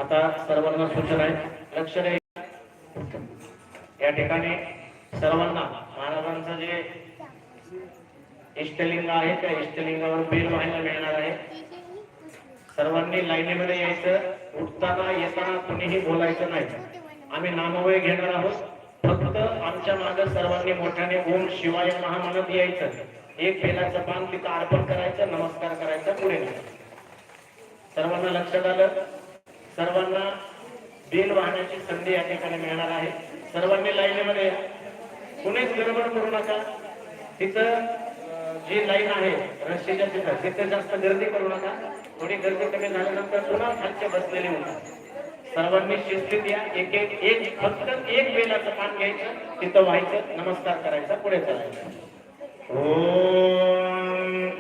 आता सर्वांना सूचना आहे, लक्ष द्या. या ठिकाणी सर्वांना महाराजांचं जे इष्टलिंग आहे त्या इष्टलिंगावर बेल व्हायला मिळणार आहे. सर्वांनी लाईनीमध्ये यायचं. उठताना येताना कुणीही बोलायचं नाही. आम्ही नामवय घेणार आहोत. फक्त आमच्या मागे सर्वांनी मोठ्याने ओम शिवाय महा म्हणत यायचं. एक बेलाचं पान तिथं अर्पण करायचं, नमस्कार करायचा, पुढे जायचं. सर्वांना लक्षात आलं? सर्वांना बेल वाहण्याची संधी या ठिकाणी मिळणार आहे. सर्वांनी लाईनीमध्ये कुणीच गडबड करू नका. तिथं जी लाईन आहे रस्त्याच्या तिथं जास्त गर्दी करू नका. थोडी गर्दी कमी झाल्यानंतर पुन्हा खालचे बसलेले होतात. सर्वांनी शिस्तीत या. एक फक्त एक बेलाचं पान घ्यायचं, तिथं व्हायचं, नमस्कार करायचा, पुढे चालायचं. ओम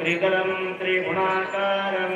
त्रिगुणाकारं